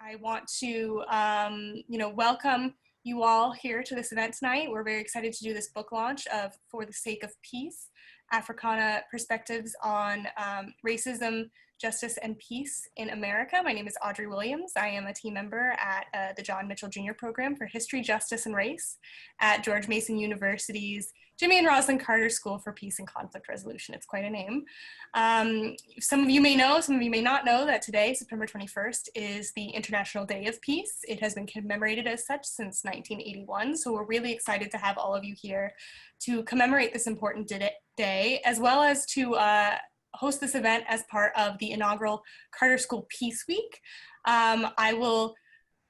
I want to, welcome you all here to this event tonight. We're very excited to do this book launch of For the Sake of Peace, Africana Perspectives on Racism, Justice, and Peace in America. My name is Audrey Williams. I am a team member at the John Mitchell Jr. Program for History, Justice, and Race at George Mason University's Jimmy and Rosalind Carter School for Peace and Conflict Resolution. It's quite a name. Some of you may know, some of you may not know that today, September 21st, is the International Day of Peace. It has been commemorated as such since 1981. So we're really excited to have all of you here to commemorate this important day, as well as to host this event as part of the inaugural Carter School Peace Week. I will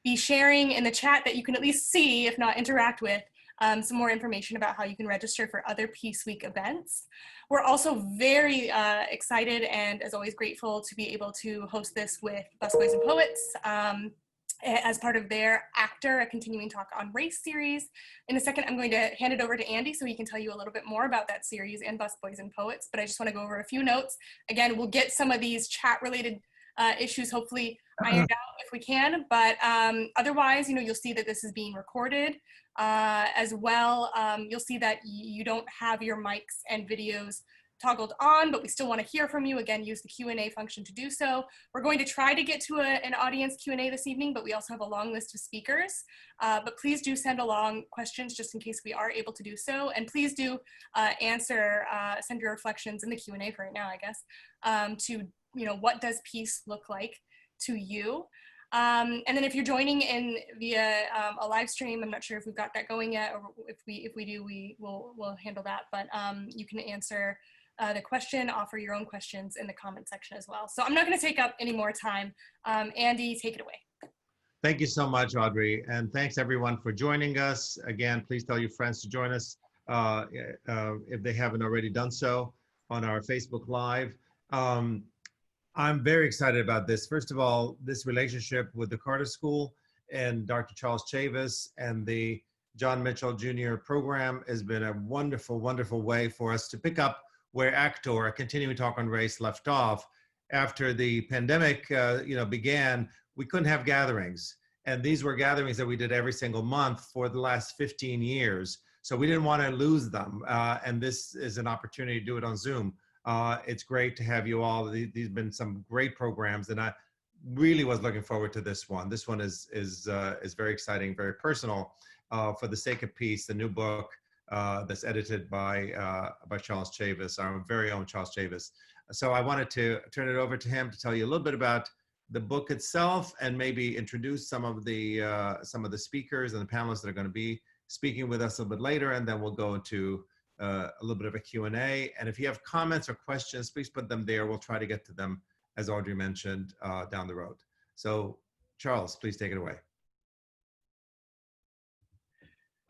be sharing in the chat that you can at least see, if not interact with, some more information about how you can register for other Peace Week events. We're also very excited and, as always, grateful to be able to host this with Busboys and Poets as part of their Actor, a Continuing Talk on Race series. In a second, I'm going to hand it over to Andy so he can tell you a little bit more about that series and Busboys and Poets, but I just want to go over a few notes. Again, we'll get some of these chat-related issues hopefully ironed out if we can, but otherwise, you'll see that this is being recorded as well. You'll see that you don't have your mics and videos toggled on, but we still want to hear from you. Again, use the Q&A function to do so. We're going to try to get to an audience Q&A this evening, but we also have a long list of speakers. But please do send along questions just in case we are able to do so. And please do send your reflections in the Q&A for right now, I guess, to what does peace look like to you? And then if you're joining in via a live stream, I'm not sure if we've got that going yet, or if we do, we'll handle that. But you can answer the question, offer your own questions in the comment section as well. So I'm not going to take up any more time. Andy, take it away. Thank you so much, Audrey. And thanks everyone for joining us. Again, please tell your friends to join us if they haven't already done so on our Facebook Live. I'm very excited about this. First of all, this relationship with the Carter School and Dr. Charles Chavis and the John Mitchell Jr. program has been a wonderful, wonderful way for us to pick up where Actor, a Continuing Talk on Race, left off. After the pandemic began, we couldn't have gatherings. And these were gatherings that we did every single month for the last 15 years. So we didn't want to lose them. And this is an opportunity to do it on Zoom. It's great to have you all. These have been some great programs, and I really was looking forward to this one. This one is very exciting, very personal. For the Sake of Peace, the new book that's edited by Charles Chavis, our very own Charles Chavis. So I wanted to turn it over to him to tell you a little bit about the book itself, and maybe introduce some of the speakers and the panelists that are going to be speaking with us a little bit later, and then we'll go into a little bit of a Q&A. And if you have comments or questions, please put them there. We'll try to get to them, as Audrey mentioned, down the road. So Charles, please take it away.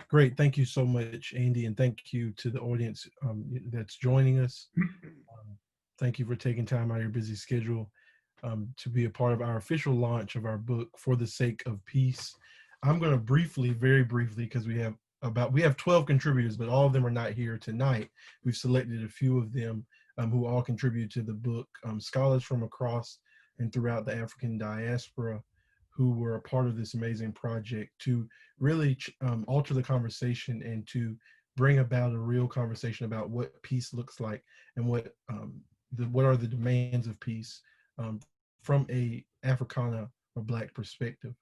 Great. Thank you so much, Andy. And thank you to the audience that's joining us. Thank you for taking time out of your busy schedule to be a part of our official launch of our book, For the Sake of Peace. I'm going to briefly, very briefly, because we have 12 contributors, but all of them are not here tonight. We've selected a few of them who all contribute to the book, scholars from across and throughout the African diaspora who were a part of this amazing project to really alter the conversation and to bring about a real conversation about what peace looks like and what are the demands of peace from a Africana or Black perspective.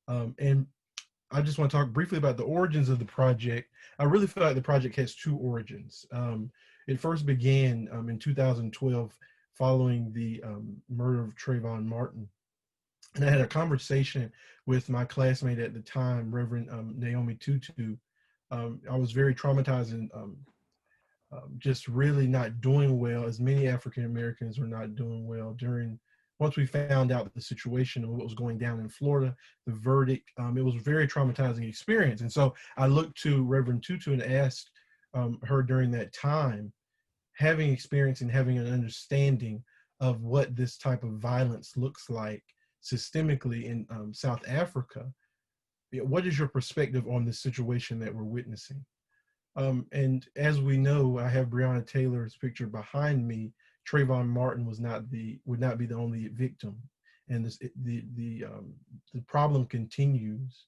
And I just want to talk briefly about the origins of the project. I really feel like the project has two origins. It first began in 2012 following the murder of Trayvon Martin. And I had a conversation with my classmate at the time, Reverend Naomi Tutu. I was very traumatized and just really not doing well, as many African Americans were not doing well once we found out the situation and what was going down in Florida, the verdict. It was a very traumatizing experience. And so I looked to Reverend Tutu and asked her during that time, having experience and having an understanding of what this type of violence looks like systemically in South Africa, what is your perspective on this situation that we're witnessing? And as we know, I have Breonna Taylor's picture behind me. Trayvon Martin would not be the only victim. and the problem continues.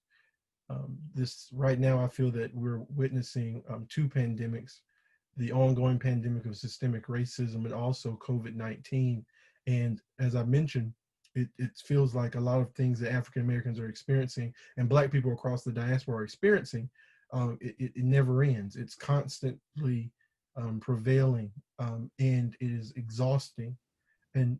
This right now, I feel that we're witnessing two pandemics: the ongoing pandemic of systemic racism and also COVID-19. And as I mentioned, it feels like a lot of things that African Americans are experiencing and Black people across the diaspora are experiencing, it never ends. It's constantly prevailing, and it is exhausting. And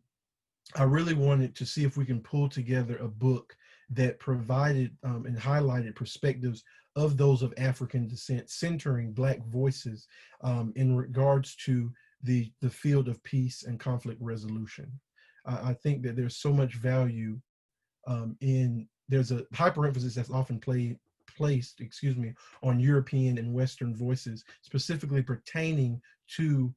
I really wanted to see if we can pull together a book that provided and highlighted perspectives of those of African descent, centering Black voices in regards to the field of peace and conflict resolution. I think that there's so much value there's a hyperemphasis that's often placed, on European and Western voices, specifically pertaining to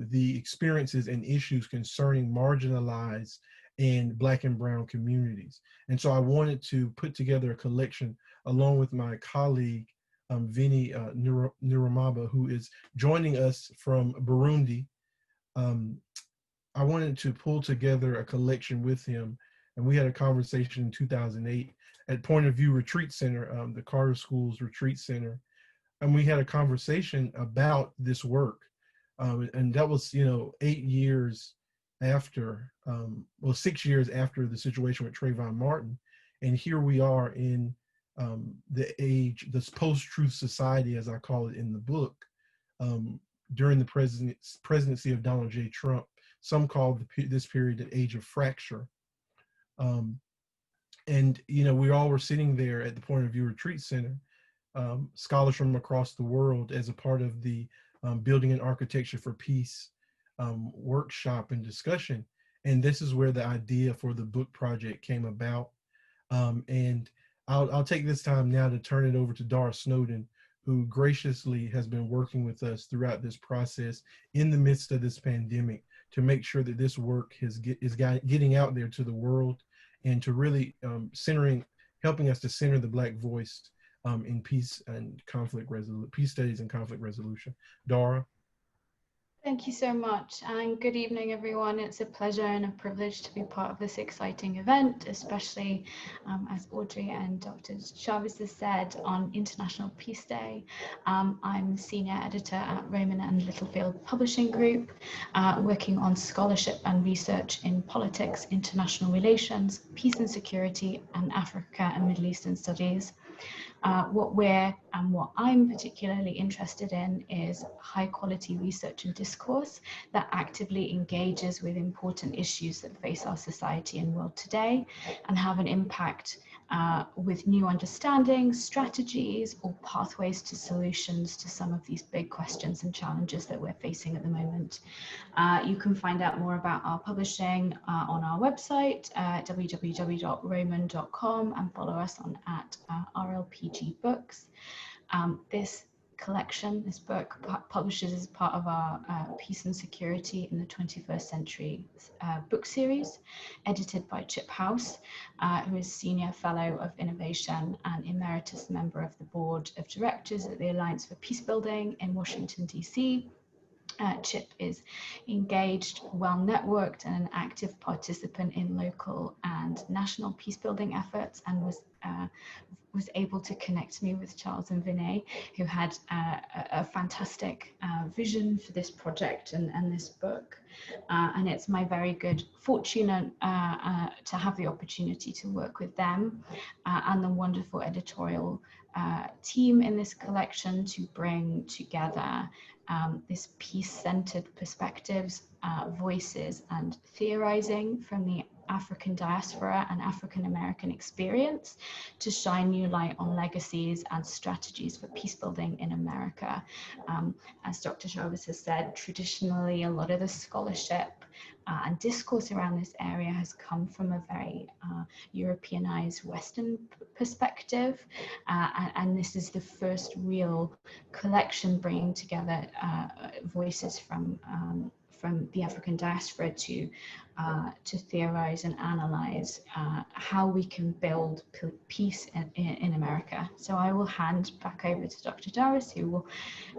the experiences and issues concerning marginalized and Black and Brown communities. And so I wanted to put together a collection along with my colleague, Vigny Nimuraba, who is joining us from Burundi. I wanted to pull together a collection with him, and we had a conversation in 2008 at Point of View Retreat Center, the Carter School's Retreat Center, and we had a conversation about this work. And that was, 8 years after, 6 years after the situation with Trayvon Martin. And here we are in this post-truth society, as I call it in the book, during the presidency of Donald J. Trump. Some call this period the age of fracture. And, we all were sitting there at the Point of View Retreat Center, scholars from across the world, as a part of the Building and Architecture for Peace workshop and discussion. And this is where the idea for the book project came about. And I'll take this time now to turn it over to Dhara Snowden, who graciously has been working with us throughout this process in the midst of this pandemic to make sure that this work is getting out there to the world, and to really helping us to center the Black voice in peace and peace studies and conflict resolution. Dhara. Thank you so much, and good evening, everyone. It's a pleasure and a privilege to be part of this exciting event, especially as Audrey and Dr. Chavis has said, on International Peace Day. I'm senior editor at Rowman and Littlefield Publishing Group, working on scholarship and research in politics, international relations, peace and security, and Africa and Middle Eastern studies. What I'm particularly interested in is high quality research and discourse that actively engages with important issues that face our society and world today and have an impact with new understandings, strategies, or pathways to solutions to some of these big questions and challenges that we're facing at the moment. You can find out more about our publishing on our website, www.rowman.com, and follow us on @RLPG Books. This collection, this book, publishes as part of our Peace and Security in the 21st Century book series, edited by Chip House, who is Senior Fellow of Innovation and Emeritus Member of the Board of Directors at the Alliance for Peacebuilding in Washington, D.C. Chip is engaged, well networked, and an active participant in local and national peacebuilding efforts, and was able to connect me with Charles and Vinay, who had a fantastic vision for this project and this book. And it's my very good fortune to have the opportunity to work with them and the wonderful editorial team in this collection to bring together this peace-centered perspectives, voices, and theorizing from the African diaspora and African American experience to shine new light on legacies and strategies for peacebuilding in America. As Dr. Chavis has said, traditionally a lot of the scholarship and discourse around this area has come from a very Europeanized Western perspective, and this is the first real collection bringing together voices from from the African diaspora to theorize and analyze how we can build peace in America. So I will hand back over to Dr. Dharas, who will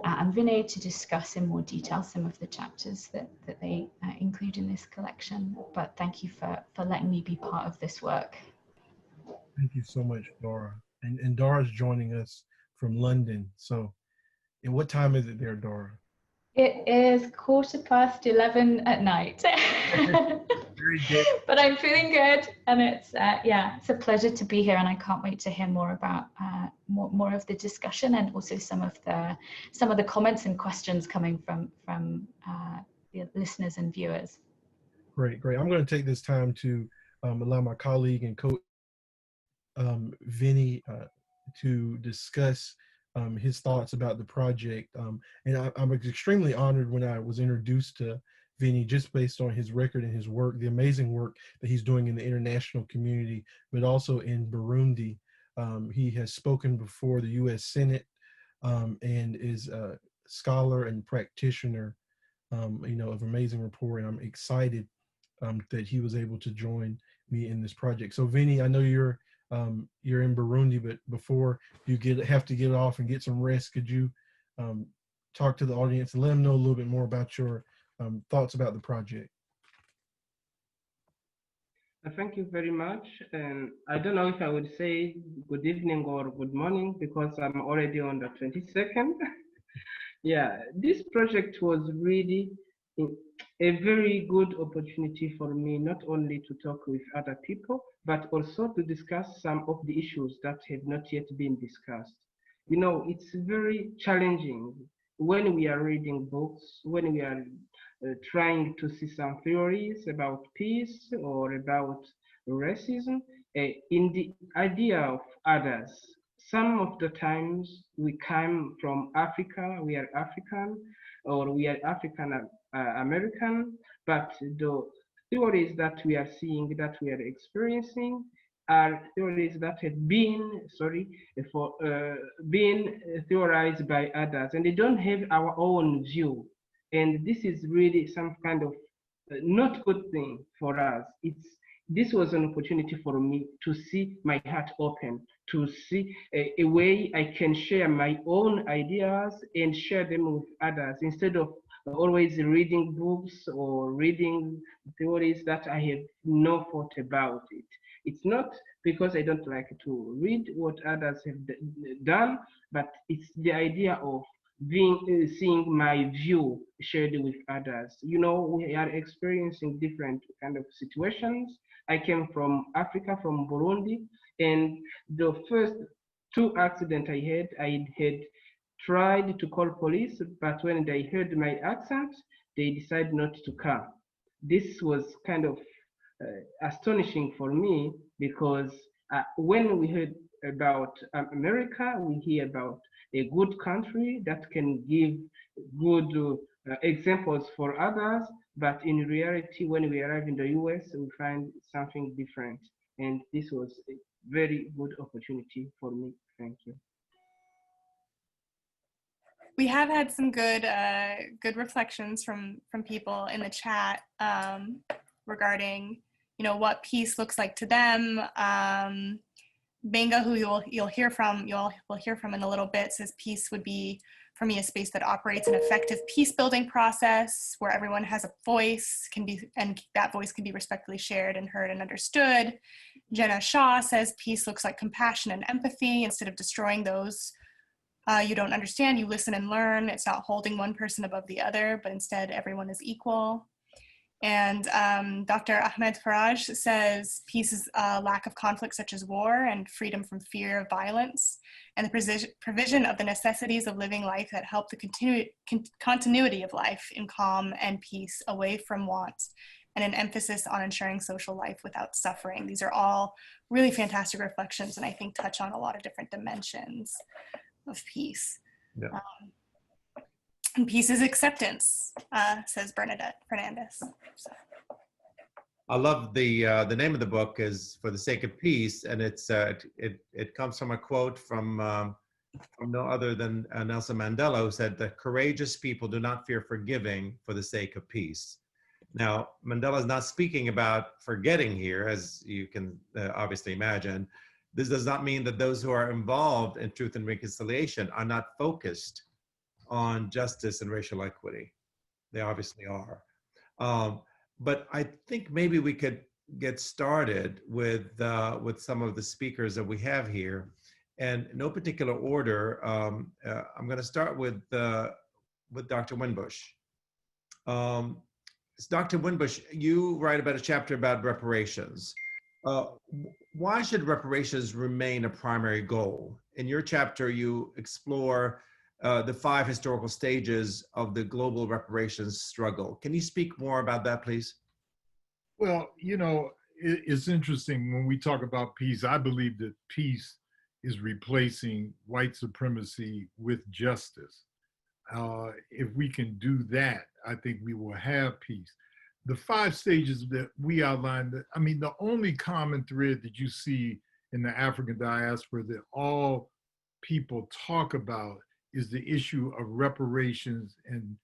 and Vinay to discuss in more detail some of the chapters that they include in this collection. But thank you for letting me be part of this work. Thank you so much, Dara. And Dara's joining us from London. So, and what time is it there, Dara? It is 11:15 at night. Very good. But I'm feeling good, and it's yeah, it's a pleasure to be here, and I can't wait to hear more about more of the discussion, and also some of the comments and questions coming from the listeners and viewers. Great. I'm going to take this time to allow my colleague and coach Vinny to discuss his thoughts about the project. And I'm extremely honored when I was introduced to Vinny, just based on his record and his work, the amazing work that he's doing in the international community, but also in Burundi. He has spoken before the U.S. Senate and is a scholar and practitioner, of amazing rapport. And I'm excited that he was able to join me in this project. So Vinny, I know you're in Burundi, but before you have to get off and get some rest, could you talk to the audience and let them know a little bit more about your thoughts about the project? Thank you very much. And I don't know if I would say good evening or good morning, because I'm already on the 22nd. Yeah, this project was really a very good opportunity for me, not only to talk with other people, but also to discuss some of the issues that have not yet been discussed. It's very challenging when we are reading books, when we are trying to see some theories about peace or about racism, in the idea of others. Some of the times we come from Africa, we are African, or we are African American, but the theories that we are seeing, that we are experiencing, are theories that have been, been theorized by others, and they don't have our own view. And this is really some kind of not good thing for us. This was an opportunity for me to see my heart open, to see a way I can share my own ideas and share them with others, instead of always reading books or reading theories that I have no thought about it. It's not because I don't like to read what others have done, but it's the idea of seeing my view shared with others. We are experiencing different kind of situations. I came from Africa, from Burundi, and the first two accidents I had tried to call police, but when they heard my accent, they decided not to come. This was kind of astonishing for me, because when we heard about America, we hear about a good country that can give good examples for others, but in reality, when we arrive in the US, we find something different. And this was a very good opportunity for me. Thank you. We have had some good reflections from people in the chat regarding what peace looks like to them. Benga, who you'll hear from in a little bit, says peace would be for me a space that operates an effective peace building process where everyone has a voice, and that voice can be respectfully shared and heard and understood. Jenna Shaw says peace looks like compassion and empathy. Instead of destroying those you don't understand, you listen and learn. It's not holding one person above the other, but instead everyone is equal. And Dr. Ahmed Faraj says peace is a lack of conflict such as war and freedom from fear of violence, and the provision of the necessities of living life that help the continuity of life in calm and peace away from want, and an emphasis on ensuring social life without suffering. These are all really fantastic reflections, and I think touch on a lot of different dimensions of peace. Yeah. And peace is acceptance, says Bernadette Fernandez. So. I love the name of the book is For the Sake of Peace, and it comes from a quote from from no other than Nelson Mandela, who said that courageous people do not fear forgiving for the sake of peace. Now, Mandela is not speaking about forgetting here, as you can obviously imagine. This does not mean that those who are involved in truth and reconciliation are not focused on justice and racial equity. They obviously are. But I think maybe we could get started with some of the speakers that we have here. And in no particular order, I'm going to start with Dr. Winbush. Dr. Winbush, you write about a chapter about reparations. Why should reparations remain a primary goal? In your chapter, you explore the 5 historical stages of the global reparations struggle. Can you speak more about that, please? Well, you know, it's interesting when we talk about peace. I believe that peace is replacing white supremacy with justice. If we can do that, I think we will have peace. The 5 stages that we outlined, I mean, the only common thread that you see in the African diaspora that all people talk about is the issue of reparations and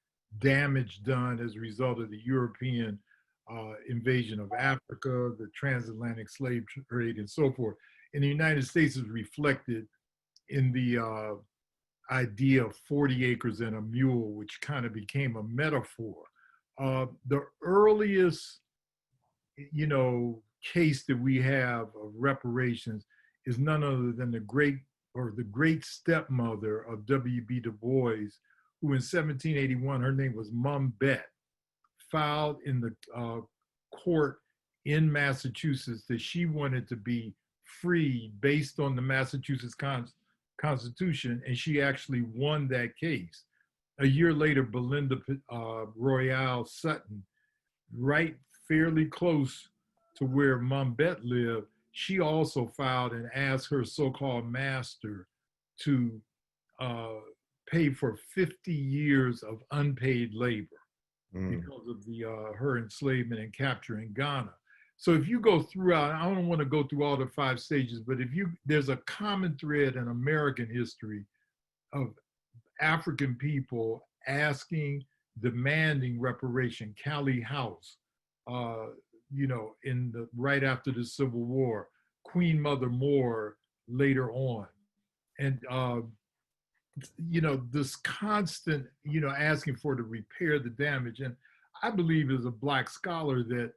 damage done as a result of the European invasion of Africa, the transatlantic slave trade, and so forth. And the United States is reflected in the idea of 40 acres and a mule, which kind of became a metaphor. The earliest, you know, case that we have of reparations is none other than the great stepmother of W.B. Du Bois, who in 1781, her name was Mum Bet, filed in the court in Massachusetts that she wanted to be free based on the Massachusetts Constitution, and she actually won that case. A year later, Belinda Royale Sutton, right fairly close to where Mum Bet lived, she also filed and asked her so-called master to pay for 50 years of unpaid labor because of her enslavement and capture in Ghana. So if you go throughout, I don't want to go through all the 5 stages, but there's a common thread in American history of African people asking, demanding reparation. Callie House, you know, right after the Civil War, Queen Mother Moore later on. And, you know, this constant, you know, asking for to repair the damage. And I believe as a Black scholar that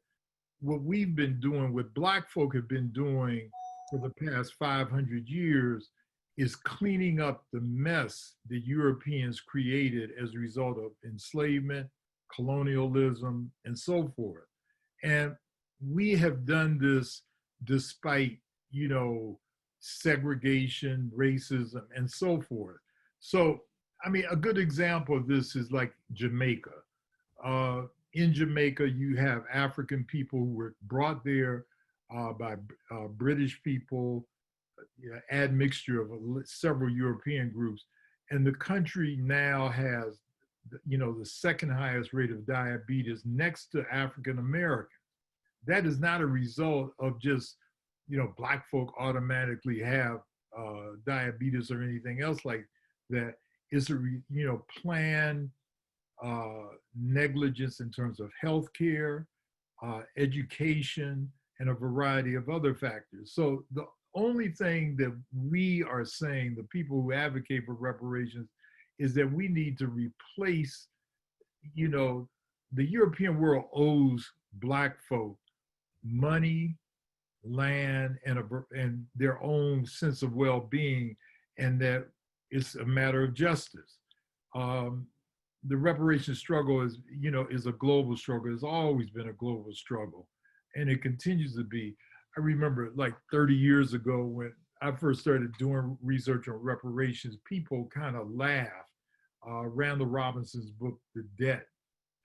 what we've been doing, what Black folk have been doing for the past 500 years is cleaning up the mess that Europeans created as a result of enslavement, colonialism, and so forth. And we have done this despite, you know, segregation, racism, and so forth. So, I mean, a good example of this is like Jamaica. In Jamaica, you have African people who were brought there by British people, admixture of several European groups. And the country now has, you know, the second highest rate of diabetes next to African Americans. That is not a result of just, you know, Black folk automatically have diabetes or anything else like that. It's a, you know, planned negligence in terms of healthcare, education, and a variety of other factors. So the only thing that we are saying, the people who advocate for reparations, is that we need to replace, you know, the European world owes Black folk money, land, and their own sense of well-being, and that it's a matter of justice. The reparation struggle is, you know, is a global struggle. It's always been a global struggle, and it continues to be. I remember like 30 years ago when I first started doing research on reparations, people kind of laughed. Randall Robinson's book, The Debt,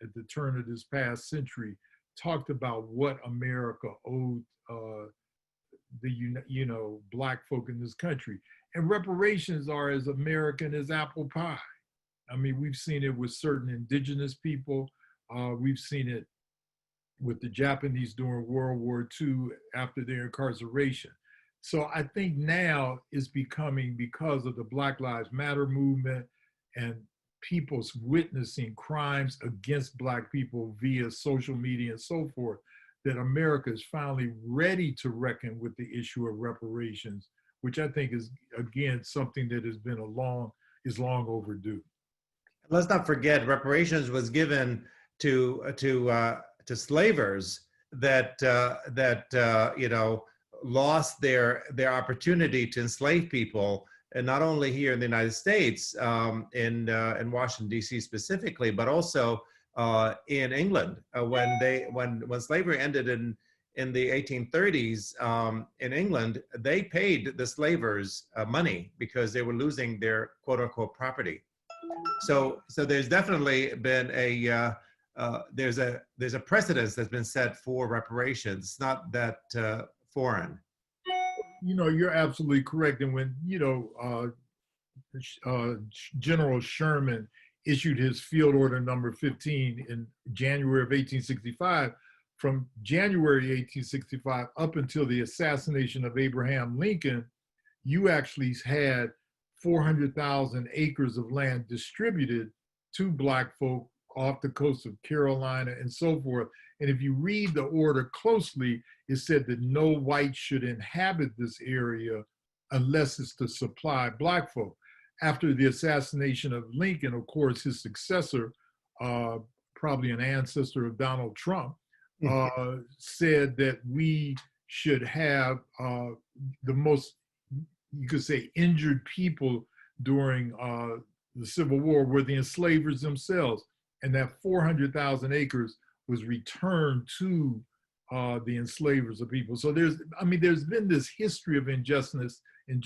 at the turn of this past century, talked about what America owed the, you know, Black folk in this country. And reparations are as American as apple pie. I mean, we've seen it with certain indigenous people. We've seen it with the Japanese during World War II after their incarceration. So I think now it's becoming, because of the Black Lives Matter movement and people's witnessing crimes against Black people via social media and so forth, that America is finally ready to reckon with the issue of reparations, which I think is, again, something that has been is long overdue. Let's not forget, reparations was given to slavers that lost their opportunity to enslave people, and not only here in the United States, in Washington D.C. specifically, but also in England, when slavery ended in the 1830s in England. They paid the slavers money because they were losing their quote unquote property. So there's definitely been there's a precedence that's been set for reparations. It's not that foreign. You're absolutely correct. And when General Sherman issued his Field Order Number 15 in January of 1865, from January 1865 up until the assassination of Abraham Lincoln, you actually had 400,000 acres of land distributed to Black folk off the coast of Carolina and so forth. And if you read the order closely, it said that no whites should inhabit this area unless it's to supply Black folk. After the assassination of Lincoln, of course, his successor, probably an ancestor of Donald Trump, said that we should have the most, you could say, injured people during the Civil War were the enslavers themselves. And that 400,000 acres was returned to the enslavers of people. So there's been this history of injustice, and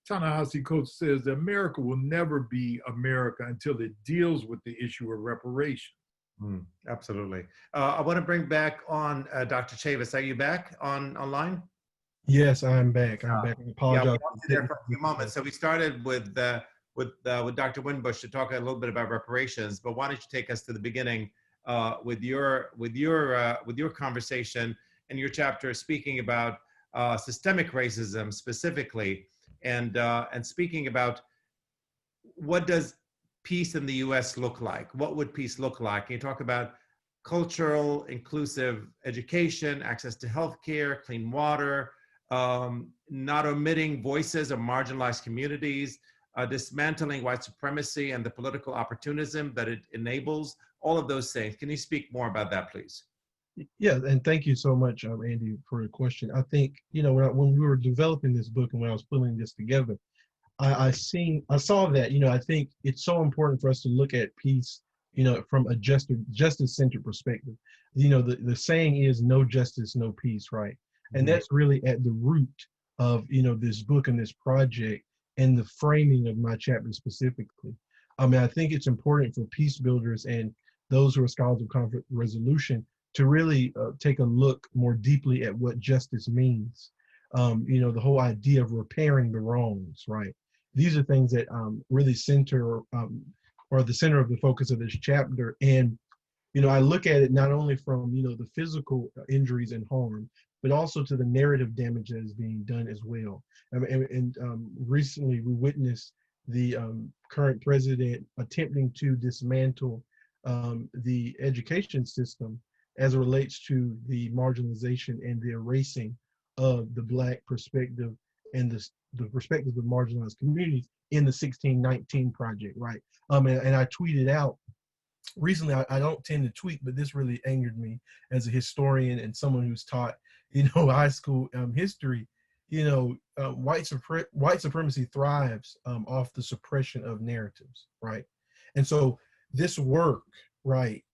Ta-Nehisi Coates says that America will never be America until it deals with the issue of reparation. Absolutely. I want to bring back on Dr. Chavis. Are you back online? Yes, I'm back. I apologize. Yeah, we lost you there for a few moments. So we started with Dr. Winbush to talk a little bit about reparations, but why don't you take us to the beginning with your conversation and your chapter speaking about systemic racism specifically, and speaking about what does peace in the U.S. look like? What would peace look like? Can you talk about cultural, inclusive education, access to healthcare, clean water, not omitting voices of marginalized communities, dismantling white supremacy and the political opportunism that it enables, all of those things. Can you speak more about that, please? Yeah, and thank you so much, Andy, for the question. I think, when we were developing this book and when I was putting this together, I saw that, I think it's so important for us to look at peace, from a justice-centered perspective. The saying is no justice, no peace, right? And that's really at the root of, this book and this project and the framing of my chapter specifically. I think it's important for peace builders and those who are scholars of conflict resolution to really take a look more deeply at what justice means. The whole idea of repairing the wrongs, right? These are things that really center or the center of the focus of this chapter. And, I look at it not only from, the physical injuries and harm, but also to the narrative damage that is being done as well. Recently we witnessed the current president attempting to dismantle the education system as it relates to the marginalization and the erasing of the Black perspective and the perspectives of marginalized communities in the 1619 Project, right? And I tweeted out recently, I don't tend to tweet, but this really angered me as a historian and someone who's taught, high school history. White supremacy thrives off the suppression of narratives, right? And so this work, right,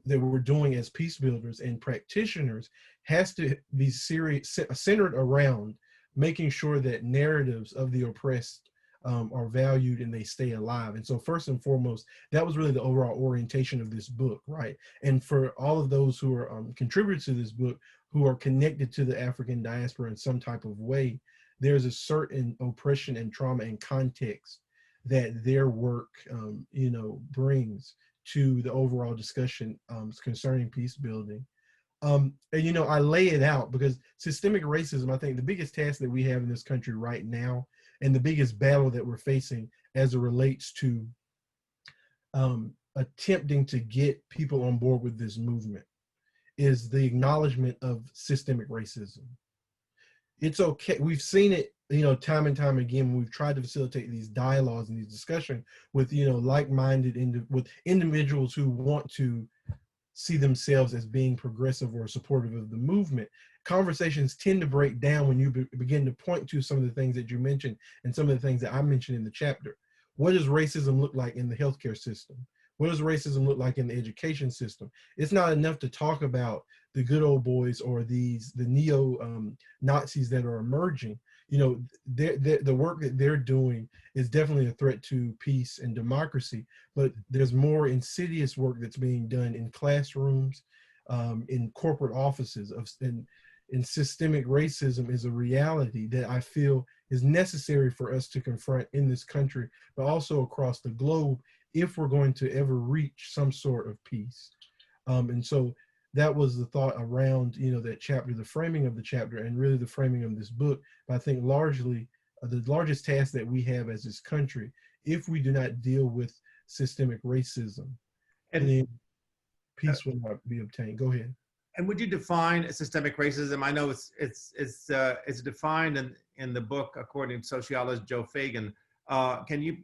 that we're doing as peace builders and practitioners has to be centered around making sure that narratives of the oppressed are valued and they stay alive. And so first and foremost, that was really the overall orientation of this book, right? And for all of those who are contributors to this book, who are connected to the African diaspora in some type of way, there's a certain oppression and trauma and context that their work, brings to the overall discussion concerning peace building. And, you know, I lay it out because systemic racism, I think the biggest task that we have in this country right now, and the biggest battle that we're facing as it relates to attempting to get people on board with this movement, is the acknowledgement of systemic racism. It's okay. We've seen it, you know, time and time again when we've tried to facilitate these dialogues and these discussions with, you know, like-minded with individuals who want to see themselves as being progressive or supportive of the movement. Conversations tend to break down when you begin to point to some of the things that you mentioned and some of the things that I mentioned in the chapter. What does racism look like in the healthcare system? What does racism look like in the education system? It's not enough to talk about the good old boys or the neo Nazis that are emerging. You know, the work that they're doing is definitely a threat to peace and democracy, but there's more insidious work that's being done in classrooms, in corporate offices, and systemic racism is a reality that I feel is necessary for us to confront in this country, but also across the globe, if we're going to ever reach some sort of peace. And so that was the thought around, you know, that chapter, the framing of the chapter, and really the framing of this book. But I think largely the largest task that we have as this country, if we do not deal with systemic racism, and then peace will not be obtained. Go ahead. And would you define systemic racism? I know it's defined in the book according to sociologist Joe Fagan. Can you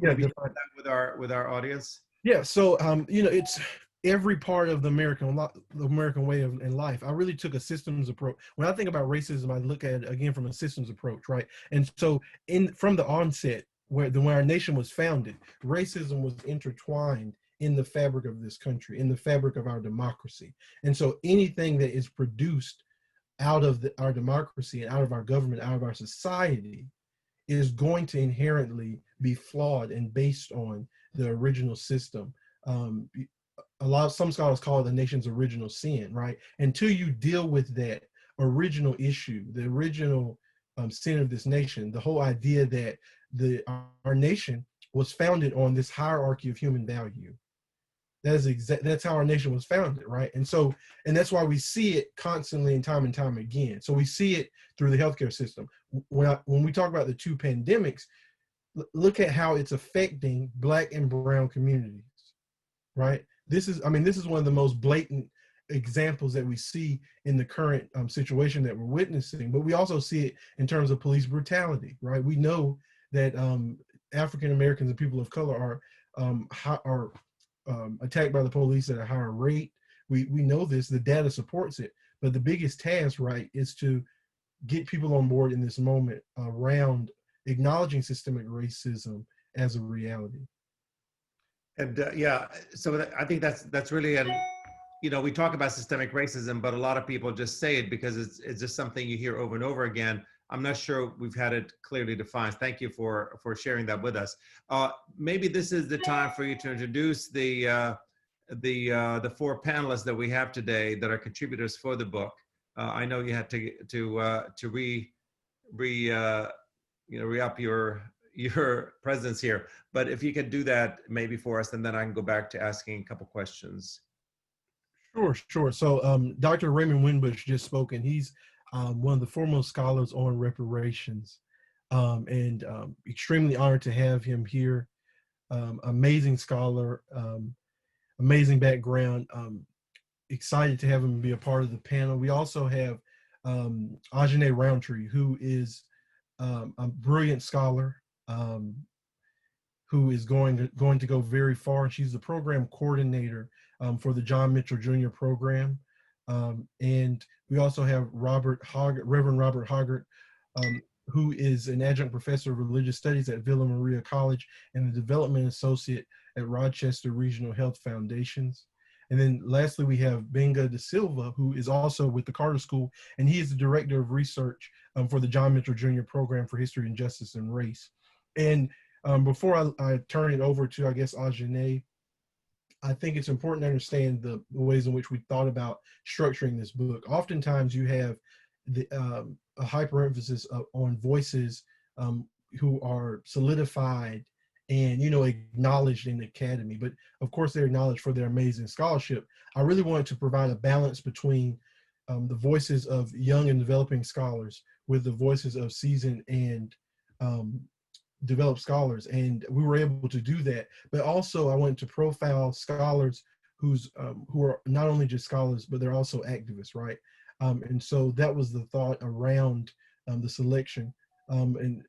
maybe share that with our audience? Yeah. So you know, it's every part of the American way of in life. I really took a systems approach. When I think about racism, I look at it again from a systems approach, right? And so from the onset, when our nation was founded, racism was intertwined in the fabric of this country, in the fabric of our democracy. And so anything that is produced out of our democracy and out of our government, out of our society, is going to inherently be flawed and based on the original system. Some scholars call it the nation's original sin, right? Until you deal with that original issue, the original sin of this nation, the whole idea that our nation was founded on this hierarchy of human value. That's how our nation was founded, right? And that's why we see it constantly and time again. So we see it through the healthcare system. When we talk about the two pandemics, look at how it's affecting Black and brown communities, right? This is one of the most blatant examples that we see in the current situation that we're witnessing, but we also see it in terms of police brutality, right? We know that African Americans and people of color are attacked by the police at a higher rate. We know this, the data supports it, but the biggest task, right, is to get people on board in this moment around acknowledging systemic racism as a reality. And yeah, so I think that's really you know, we talk about systemic racism, but a lot of people just say it because it's just something you hear over and over again. I'm not sure we've had it clearly defined. Thank you for sharing that with us. Maybe this is the time for you to introduce the four panelists that we have today that are contributors for the book. I know you had to re-up your presence here, but if you could do that maybe for us, and then I can go back to asking a couple questions. Sure. So Dr. Raymond Winbush just spoke, and he's one of the foremost scholars on reparations, and extremely honored to have him here. Amazing scholar, amazing background. Excited to have him be a part of the panel. We also have Ajane Roundtree, who is a brilliant scholar, who is going to go very far. She's the program coordinator for the John Mitchell Jr. program. And we also have Reverend Robert Hoggart, who is an adjunct professor of religious studies at Villa Maria College and the development associate at Rochester Regional Health Foundations. And then lastly, we have Benga De Silva, who is also with the Carter School, and he is the director of research for the John Mitchell Jr. program for history and justice and race. And before I turn it over to, I guess, Ajane, I think it's important to understand the ways in which we thought about structuring this book. Oftentimes you have a hyper emphasis on voices who are solidified and, you know, acknowledged in the academy. But of course, they're acknowledged for their amazing scholarship. I really wanted to provide a balance between the voices of young and developing scholars with the voices of seasoned and developed scholars, and we were able to do that. But also, I wanted to profile scholars who are not only just scholars, but they're also activists, right? And so that was the thought around the selection. And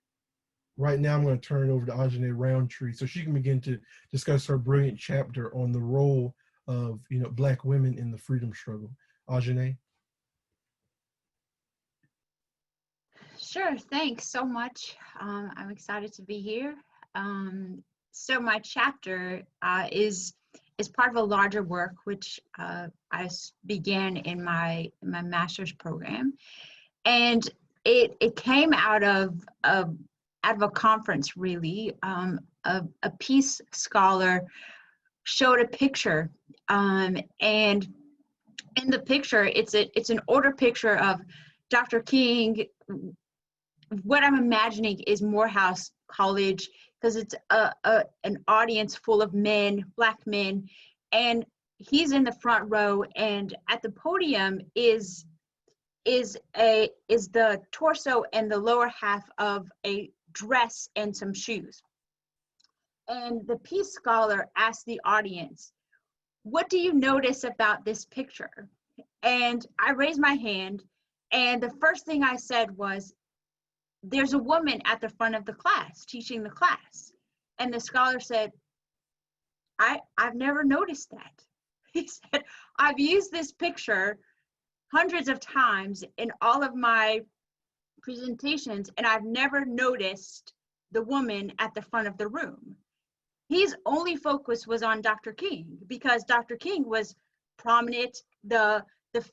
right now, I'm going to turn it over to Ajane Roundtree so she can begin to discuss her brilliant chapter on the role of, you know, Black women in the freedom struggle. Ajane. Sure, thanks so much. I'm excited to be here. So my chapter is part of a larger work which I began in my master's program, and it came out of a conference, really. A peace scholar showed a picture, and in the picture, it's an older picture of Dr. King. What I'm imagining is Morehouse College, because it's an audience full of men, Black men, and he's in the front row, and at the podium is the torso and the lower half of a dress and some shoes. And the peace scholar asked the audience, "What do you notice about this picture?" And I raised my hand, and the first thing I said was, "There's a woman at the front of the class teaching the class." And the scholar said, I've never noticed that. He said, "I've used this picture hundreds of times in all of my presentations, and I've never noticed the woman at the front of the room." His only focus was on Dr. King, because Dr. King was prominent, the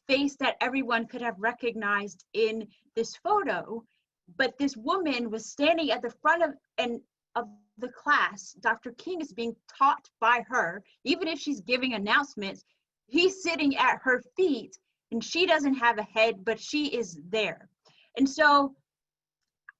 face that everyone could have recognized in this photo. But this woman was standing at the front of the class. Dr. King is being taught by her. Even if she's giving announcements, he's sitting at her feet, and she doesn't have a head, but she is there. And so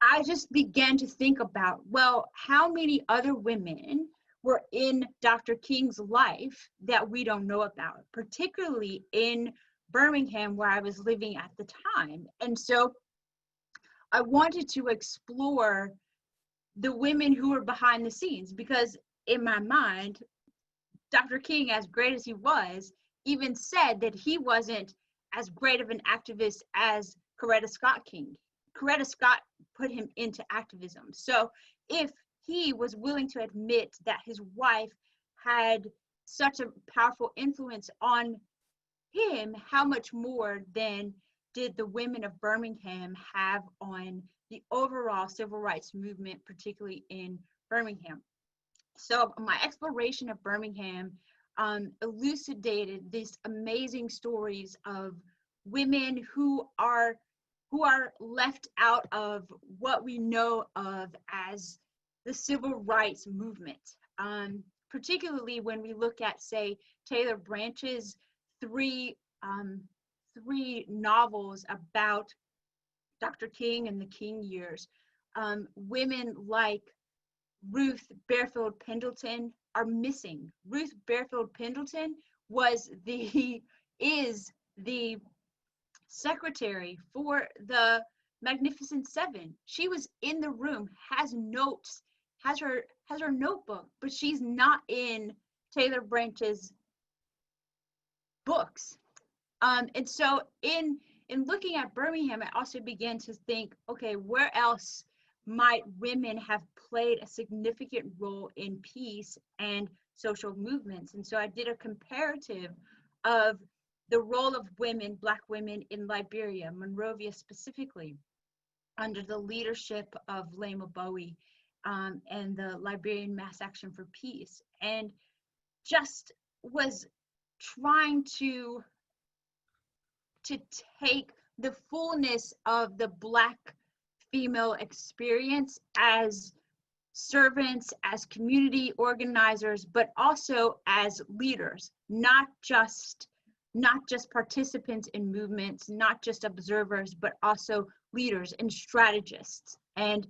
I just began to think about, well, how many other women were in Dr. King's life that we don't know about, particularly in Birmingham, where I was living at the time. And so I wanted to explore the women who were behind the scenes, because in my mind, Dr. King, as great as he was, even said that he wasn't as great of an activist as Coretta Scott King. Coretta Scott put him into activism. So if he was willing to admit that his wife had such a powerful influence on him, how much more then did the women of Birmingham have on the overall civil rights movement, particularly in Birmingham? So my exploration of Birmingham elucidated these amazing stories of women who are left out of what we know of as the civil rights movement, particularly when we look at, say, Taylor Branch's three novels about Dr. King and the King years. Women like Ruth Barefield Pendleton are missing. Ruth Barefield Pendleton is the secretary for the Magnificent Seven. She was in the room, has notes, has her notebook, but she's not in Taylor Branch's books. And so in looking at Birmingham, I also began to think, okay, where else might women have played a significant role in peace and social movements? And so I did a comparative of the role of women, Black women in Liberia, Monrovia specifically, under the leadership of Lema Bowie and the Liberian Mass Action for Peace, and just was trying to take the fullness of the Black female experience as servants, as community organizers, but also as leaders, not just participants in movements, not just observers, but also leaders and strategists. And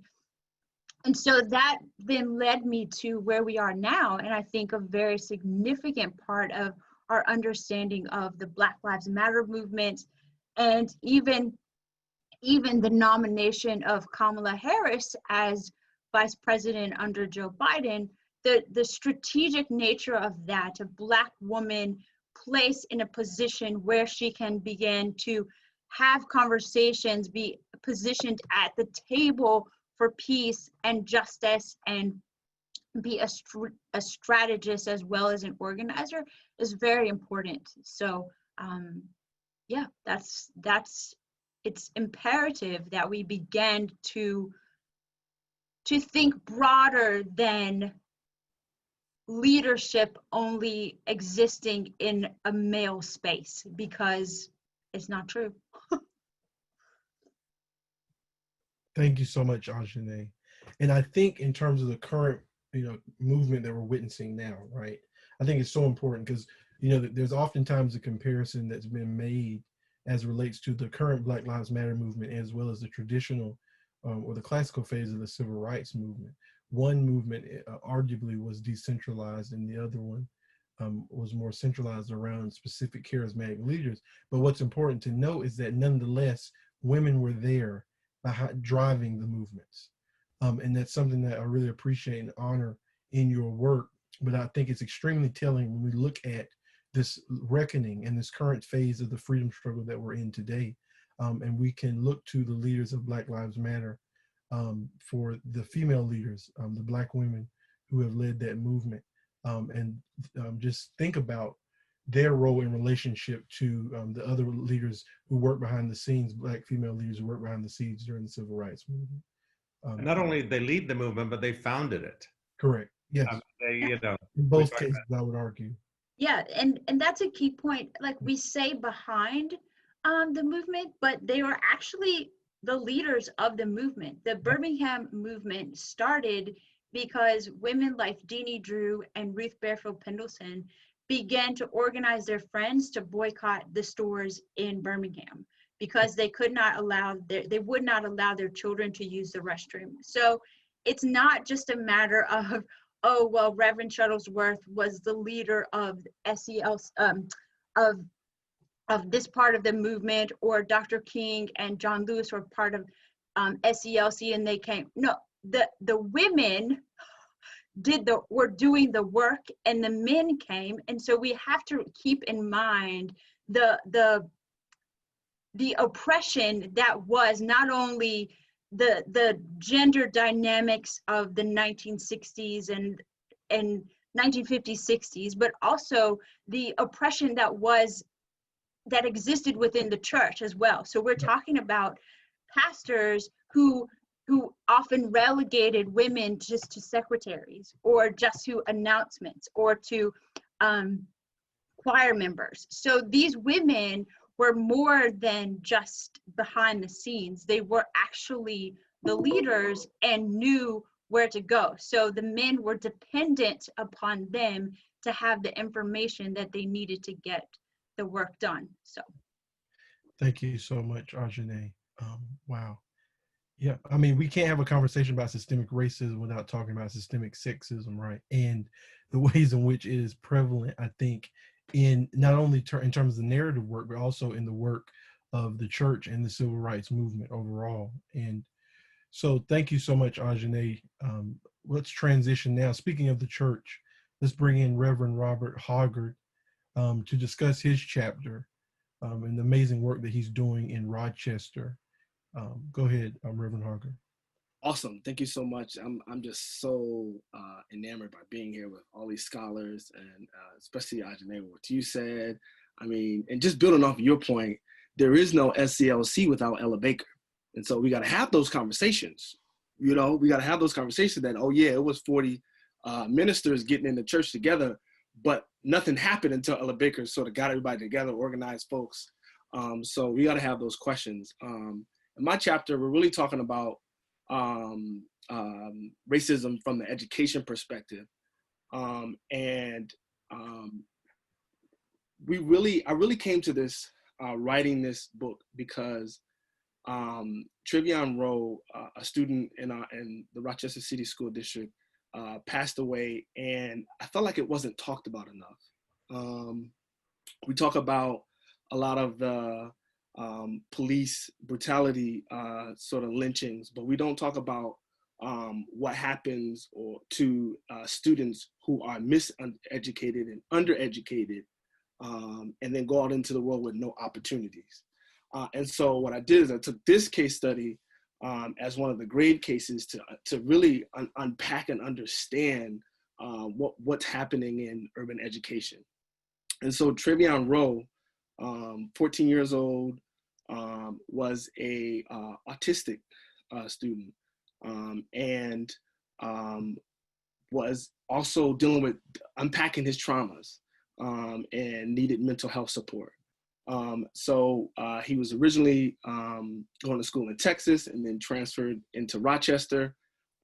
And so that then led me to where we are now. And I think a very significant part of our understanding of the Black Lives Matter movement, and even the nomination of Kamala Harris as vice president under Joe Biden, the strategic nature of that, a Black woman placed in a position where she can begin to have conversations, be positioned at the table for peace and justice, and be a strategist as well as an organizer, is very important. So yeah, it's imperative that we begin to think broader than leadership only existing in a male space, because it's not true. Thank you so much, Ajane. And I think in terms of the current, movement that we're witnessing now, right? I think it's so important because, there's oftentimes a comparison that's been made as it relates to the current Black Lives Matter movement as well as the traditional or the classical phase of the civil rights movement. One movement arguably was decentralized, and the other one was more centralized around specific charismatic leaders. But what's important to note is that nonetheless, women were there driving the movements. And that's something that I really appreciate and honor in your work. But I think it's extremely telling when we look at this reckoning and this current phase of the freedom struggle that we're in today. And we can look to the leaders of Black Lives Matter for the female leaders, the Black women who have led that movement, and just think about their role in relationship to the other leaders who work behind the scenes, Black female leaders who work behind the scenes during the civil rights movement. Not only they lead the movement, but they founded it. Correct. Yes. They, in both cases, I would argue. Yeah, and that's a key point. Like, we say behind the movement, but they are actually the leaders of the movement. The Birmingham movement started because women like Deanie Drew and Ruth Barefield Pendleton began to organize their friends to boycott the stores in Birmingham because they would not allow their children to use the restroom. So it's not just a matter of, oh, well, Reverend Shuttlesworth was the leader of SEL, of this part of the movement, or Dr. King and John Lewis were part of SELC and they came. No, the women were doing the work and the men came. And so we have to keep in mind the oppression that was not only the gender dynamics of the 1960s and 1950s, 60s, but also the oppression that existed within the church as well. So we're talking about pastors who often relegated women just to secretaries, or just to announcements, or to choir members. So these women were more than just behind the scenes. They were actually the leaders and knew where to go. So the men were dependent upon them to have the information that they needed to get the work done. So thank you so much, Ajane. Wow. Yeah, I mean, we can't have a conversation about systemic racism without talking about systemic sexism, right? And the ways in which it is prevalent, I think, in not only in terms of the narrative work, but also in the work of the church and the civil rights movement overall. And so thank you so much, Ajane. Let's transition now. Speaking of the church, let's bring in Reverend Robert Hoggard to discuss his chapter and the amazing work that he's doing in Rochester. Go ahead, Reverend Hoggard. Awesome. Thank you so much. I'm just so enamored by being here with all these scholars, and especially Ajane, what you said. I mean, and just building off your point, there is no SCLC without Ella Baker. And so we got to have those conversations. We got to have those conversations that, oh yeah, it was 40 ministers getting in the church together, but nothing happened until Ella Baker sort of got everybody together, organized folks. So we got to have those questions. In my chapter, we're really talking about racism from the education perspective. I really came to this writing this book because Trevion Rowe, a student in the Rochester City School District, passed away, and I felt like it wasn't talked about enough. We talk about a lot of the police brutality sort of lynchings, but we don't talk about what happens to students who are miseducated and undereducated, and then go out into the world with no opportunities. And so what I did is I took this case study as one of the grade cases to really unpack and understand what's happening in urban education. And so Trevion Rowe, 14 years old, was a autistic student, and was also dealing with unpacking his traumas, and needed mental health support. So he was originally going to school in Texas and then transferred into Rochester.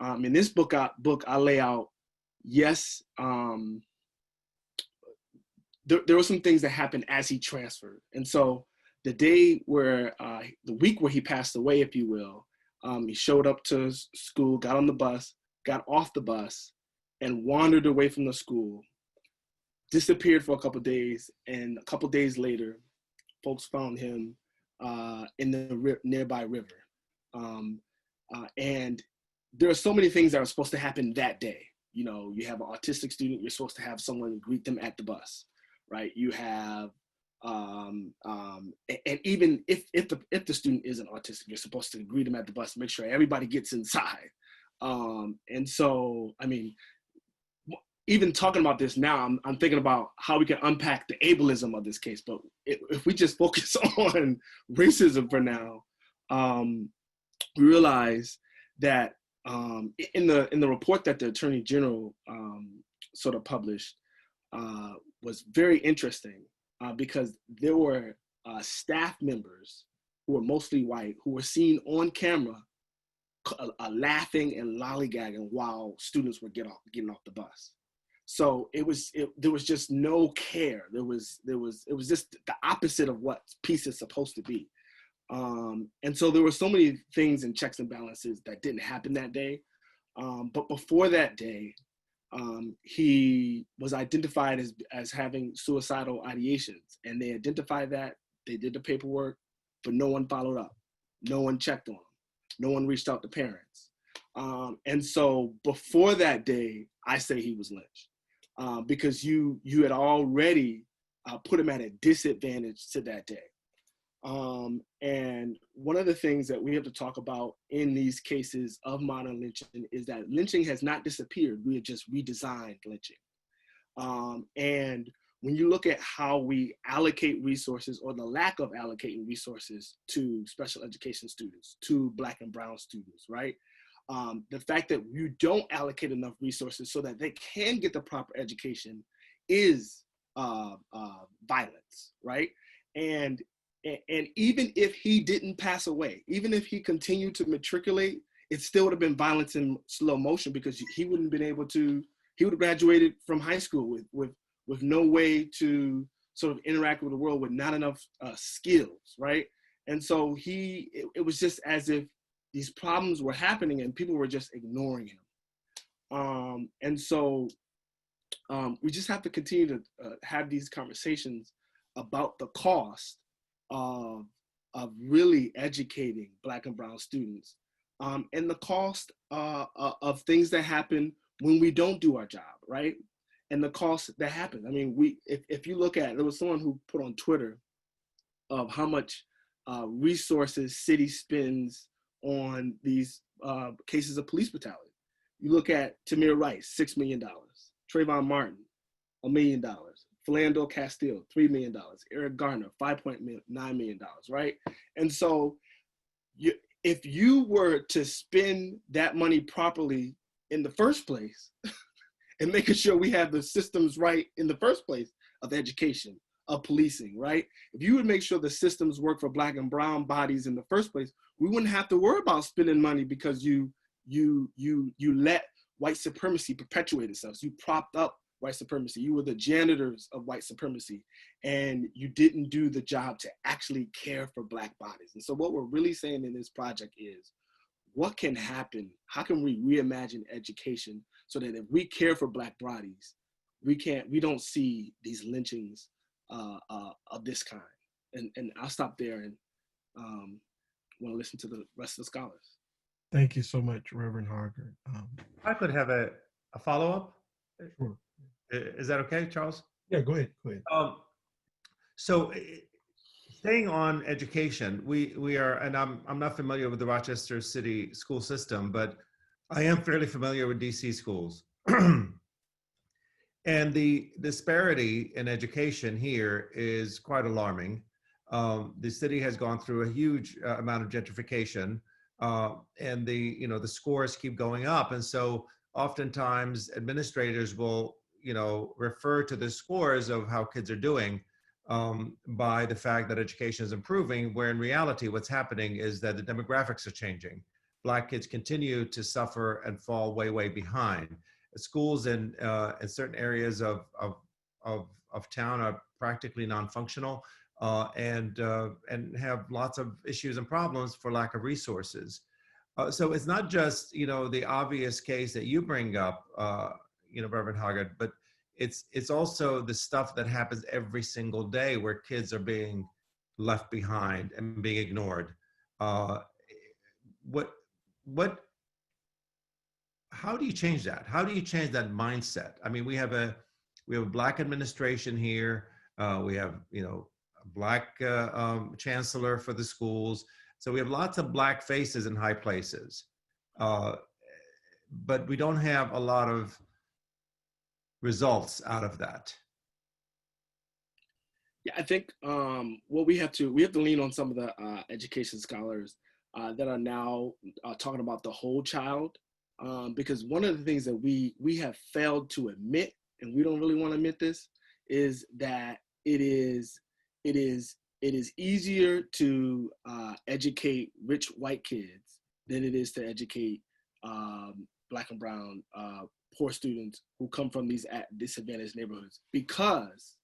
In this book, I lay out, yes, there were some things that happened as he transferred. And so the day where, the week where he passed away, if you will, he showed up to school, got on the bus, got off the bus, and wandered away from the school, disappeared for a couple of days, and a couple of days later, folks found him in the nearby river. And there are so many things that are supposed to happen that day. You know, you have an autistic student, you're supposed to have someone greet them at the bus, right? You have, and even if the student isn't autistic, you're supposed to greet them at the bus, make sure everybody gets inside. And so, I mean, even talking about this now, I'm thinking about how we can unpack the ableism of this case. But if we just focus on racism for now, we realize that in the report that the Attorney General sort of published was very interesting, because there were staff members who were mostly white who were seen on camera laughing and lollygagging while students were getting off the bus. So there was just no care. It was just the opposite of what peace is supposed to be. And so there were so many things in checks and balances that didn't happen that day. But before that day, he was identified as having suicidal ideations, and they identified that. They did the paperwork, but no one followed up. No one checked on him. No one reached out to parents. And so before that day, I say he was lynched. Because you had already put him at a disadvantage to that day. And one of the things that we have to talk about in these cases of modern lynching is that lynching has not disappeared. We have just redesigned lynching. And when you look at how we allocate resources, or the lack of allocating resources to special education students, to Black and Brown students, right? The fact that you don't allocate enough resources so that they can get the proper education is violence, right? And even if he didn't pass away, even if he continued to matriculate, it still would have been violence in slow motion, because he wouldn't have been able to, he would have graduated from high school with no way to sort of interact with the world, with not enough skills, right? And so it was just as if these problems were happening and people were just ignoring him. And so we just have to continue to have these conversations about the cost of really educating Black and Brown students, and the cost of things that happen when we don't do our job, right? And the cost that happen. I mean, if you look at, there was someone who put on Twitter of how much resources city spends on these cases of police brutality. You look at Tamir Rice, $6 million. Trayvon Martin, $1 million. Philando Castile, $3 million. Eric Garner, $5.9 million, right? And so if you were to spend that money properly in the first place, and making sure we have the systems right in the first place of education, of policing, right? If you would make sure the systems work for Black and Brown bodies in the first place, we wouldn't have to worry about spending money, because you let white supremacy perpetuate itself. So you propped up white supremacy. You were the janitors of white supremacy, and you didn't do the job to actually care for Black bodies. And so what we're really saying in this project is, what can happen? How can we reimagine education so that if we care for Black bodies, we don't see these lynchings of this kind? And I'll stop there and want to listen to the rest of the scholars. Thank you so much, Reverend Harger. I could have a follow-up. Sure. Is that okay, Charles? Yeah, go ahead. Go ahead. So staying on education, we are, and I'm not familiar with the Rochester City school system, but I am fairly familiar with DC schools. And the disparity in education here is quite alarming. The city has gone through a huge amount of gentrification, and the scores keep going up. And so oftentimes administrators will, refer to the scores of how kids are doing by the fact that education is improving, where in reality what's happening is that the demographics are changing. Black kids continue to suffer and fall way, way behind. Schools in certain areas of town are practically non-functional and have lots of issues and problems for lack of resources. So it's not just the obvious case that you bring up, Reverend Hoggard, but it's also the stuff that happens every single day where kids are being left behind and being ignored. How do you change that? How do you change that mindset? I mean, we have a Black administration here. We have a Black chancellor for the schools. So we have lots of Black faces in high places, but we don't have a lot of results out of that. Yeah, I think what we have to lean on some of the education scholars that are now talking about the whole child, because one of the things that we have failed to admit, and we don't really want to admit this, is that it is easier to educate rich white kids than it is to educate Black and brown poor students who come from these disadvantaged neighborhoods, because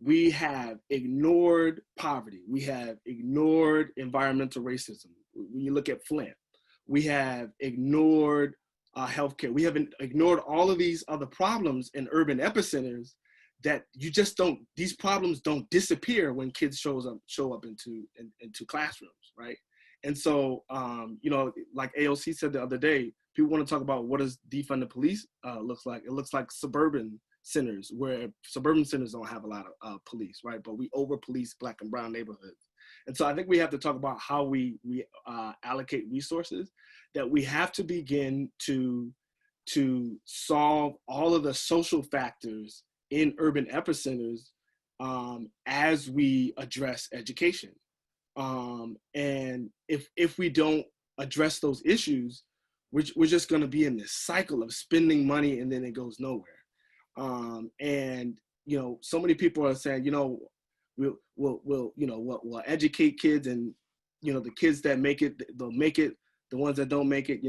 we have ignored poverty. We have ignored environmental racism. When you look at Flint, we have ignored healthcare. We have ignored all of these other problems in urban epicenters that you just don't, these problems don't disappear when kids show up into classrooms, right? And so, like AOC said the other day, people want to talk about what does defund the police looks like. It looks like suburban centers, where suburban centers don't have a lot of police, right? But we over-police Black and brown neighborhoods. And so I think we have to talk about how we allocate resources, that we have to begin to solve all of the social factors in urban epicenters as we address education. And if we don't address those issues, we're just going to be in this cycle of spending money and then it goes nowhere. And so many people are saying, we'll educate kids, and the kids that make it, they'll make it. The ones that don't make it,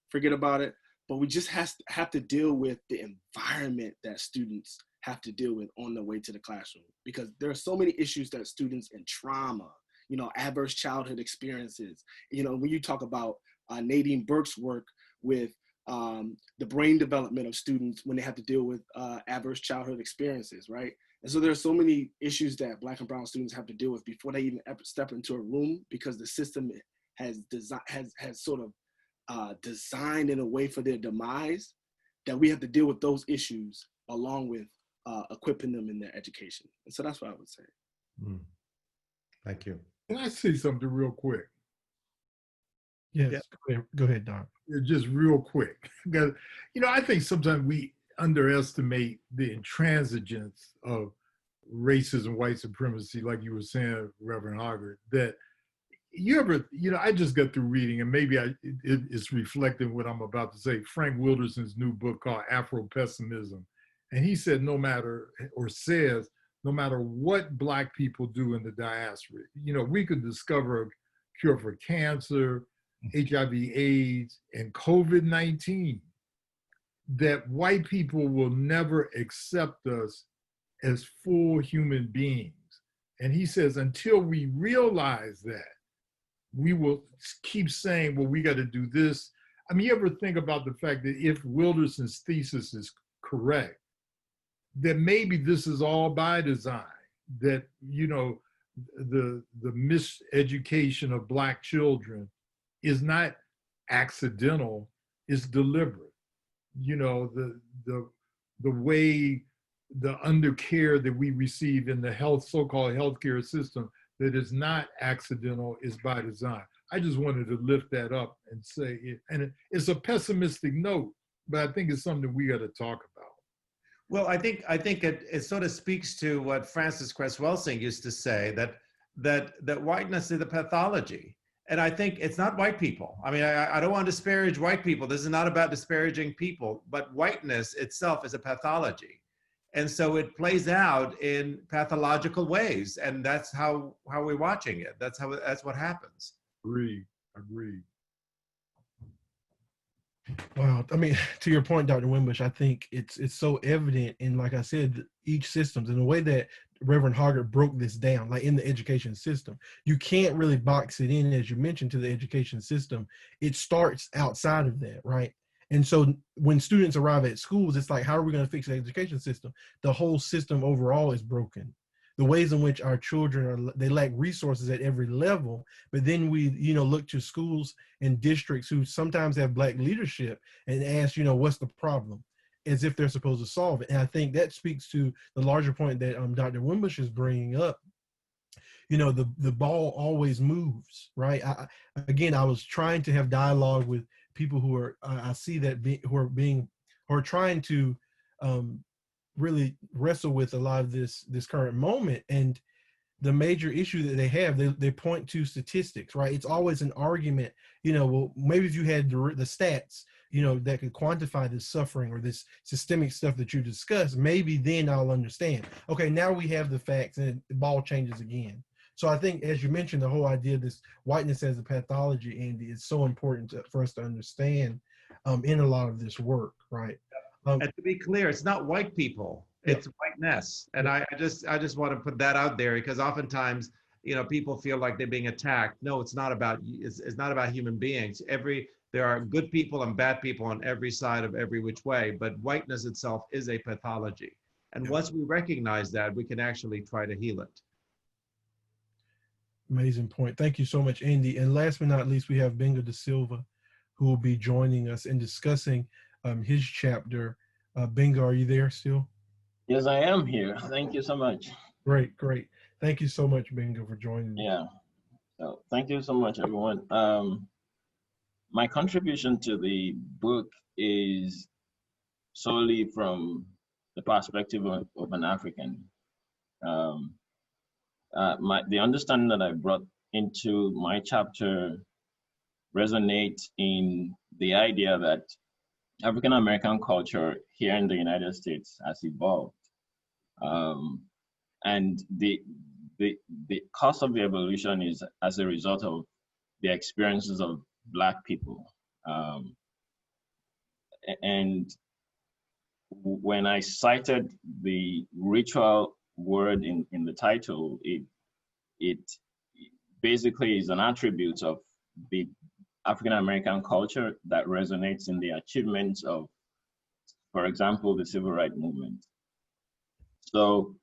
forget about it. But we just have to deal with the environment that students have to deal with on their way to the classroom, because there are so many issues that students in trauma, adverse childhood experiences. When you talk about Nadine Burke's work with the brain development of students when they have to deal with adverse childhood experiences, right? And so there are so many issues that Black and brown students have to deal with before they even step into a room, because the system has sort of designed in a way for their demise, that we have to deal with those issues along with equipping them in their education. And so that's what I would say. Thank you. Can I say something real quick? Yes, yeah. Go ahead, Doc. Just real quick. Because, I think sometimes we underestimate the intransigence of racism, white supremacy, like you were saying, Reverend Hoggard, that I just got through reading, and maybe it's reflecting what I'm about to say, Frank Wilderson's new book called Afro-Pessimism. And he said, no matter what Black people do in the diaspora, we could discover a cure for cancer, HIV, AIDS, and COVID-19. that white people will never accept us as full human beings. And he says, until we realize that, we will keep saying, well, we got to do this. I mean, you ever think about the fact that if Wilderson's thesis is correct, that maybe this is all by design, that, you know, the miseducation of Black children is not accidental, it's deliberate. You know, the way the undercare that we receive in the so-called healthcare system that is not accidental is by design. I just wanted to lift that up and say it, and it's a pessimistic note, but I think it's something we got to talk about. Well, I think it sort of speaks to what Francis Cress Welsing used to say, that whiteness is a pathology. And I think it's not white people. I mean, I don't want to disparage white people. This is not about disparaging people, but whiteness itself is a pathology. And so it plays out in pathological ways. And that's how we're watching it. That's what happens. Agree. Wow. I mean, to your point, Dr. Wimbush, I think it's so evident in, like I said, each systems, in the way that Reverend Hoggart broke this down, like in the education system. You can't really box it in, as you mentioned, to the education system. It starts outside of that, right? And so when students arrive at schools, it's like, how are we going to fix the education system? The whole system overall is broken. The ways in which our children they lack resources at every level, but then we, you know, look to schools and districts who sometimes have Black leadership and ask, you know, what's the problem, as if they're supposed to solve it. And I think that speaks to the larger point that Dr. Wimbush is bringing up. You know, the ball always moves, right? I was trying to have dialogue with people who are, I see that who are trying to really wrestle with a lot of this current moment. And the major issue that they have, they point to statistics, right? It's always an argument, you know, well, maybe if you had the stats, you know, that could quantify this suffering or this systemic stuff that you discussed, maybe then I'll understand. Okay, now we have the facts and the ball changes again. So I think, as you mentioned, the whole idea of this whiteness as a pathology, Andy, is so important for us to understand in a lot of this work, right? And to be clear, it's not white people, it's whiteness. And I just want to put that out there, because oftentimes, you know, people feel like they're being attacked. No, it's not about human beings. There are good people and bad people on every side of every which way, but whiteness itself is a pathology. And once we recognize that, we can actually try to heal it. Amazing point. Thank you so much, Andy. And last but not least, we have Benga da Silva, who will be joining us and discussing his chapter. Benga, are you there still? Yes, I am here. Thank you so much. Great. Thank you so much, Benga, for joining. Yeah. So thank you so much, everyone. My contribution to the book is solely from the perspective of an African. The understanding that I brought into my chapter resonates in the idea that African American culture here in the United States has evolved, and the cause of the evolution is as a result of the experiences of Black people. And when I cited the ritual word in the title, it basically is an attribute of the African American culture that resonates in the achievements of, for example, the civil rights movement. So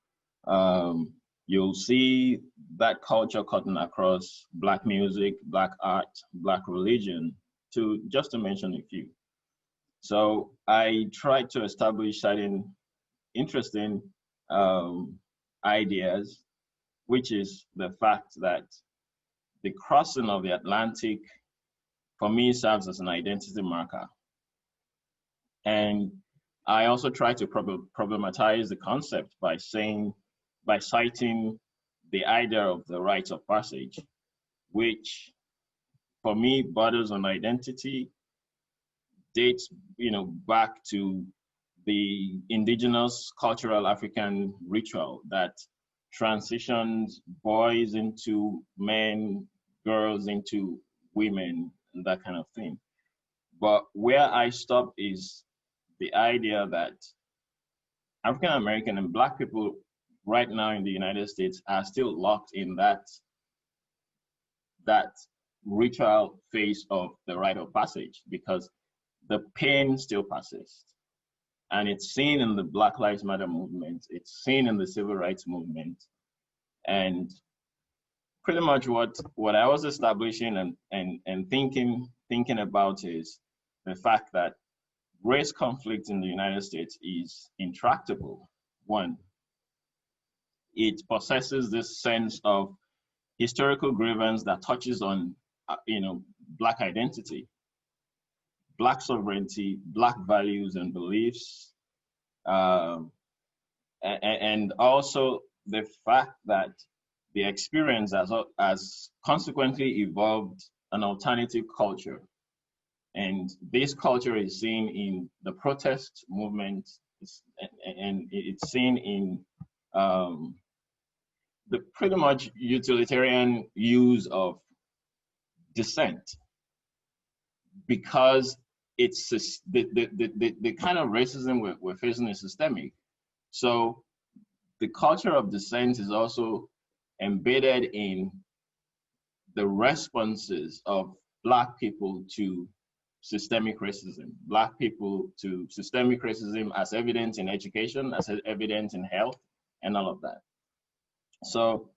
you'll see that culture cutting across Black music, Black art, Black religion, just to mention a few. So I tried to establish certain interesting ideas, which is the fact that the crossing of the Atlantic, for me, serves as an identity marker. And I also try to problematize the concept by citing the idea of the rites of passage, which for me borders on identity, dates back to the indigenous cultural African ritual that transitions boys into men, girls into women, and that kind of thing. But where I stop is the idea that African American and Black people right now in the United States are still locked in that ritual phase of the rite of passage, because the pain still persists. And it's seen in the Black Lives Matter movement, it's seen in the civil rights movement. And pretty much what I was establishing and thinking about is the fact that race conflict in the United States is intractable. One, it possesses this sense of historical grievance that touches on, Black identity, Black sovereignty, Black values and beliefs, and also the fact that the experience has consequently evolved an alternative culture. And this culture is seen in the protest movement, and it's seen in the pretty much utilitarian use of dissent, because it's the kind of racism we're facing is systemic. So the culture of dissent is also embedded in the responses of Black people to systemic racism, Black people to systemic racism as evident in education, as evident in health, and all of that. So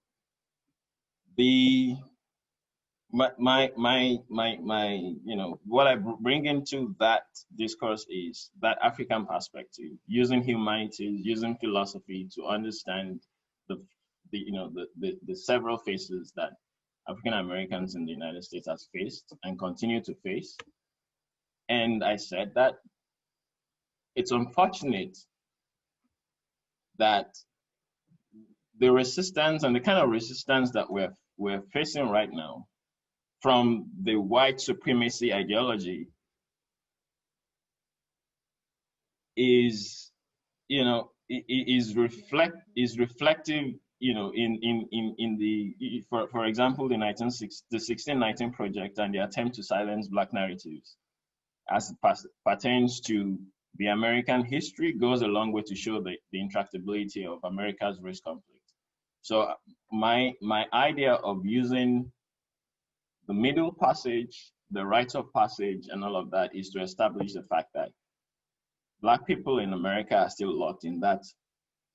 what I bring into that discourse is that African perspective, using humanities, using philosophy to understand the several phases that African Americans in the United States has faced and continue to face. And I said that it's unfortunate that the resistance and the kind of resistance that we're facing right now from the white supremacy ideology is reflective, in the, for example, the 1619 Project and the attempt to silence Black narratives as it pertains to the American history goes a long way to show the intractability of America's race conflict. So my idea of using the middle passage, the rites of passage, and all of that is to establish the fact that Black people in America are still locked in that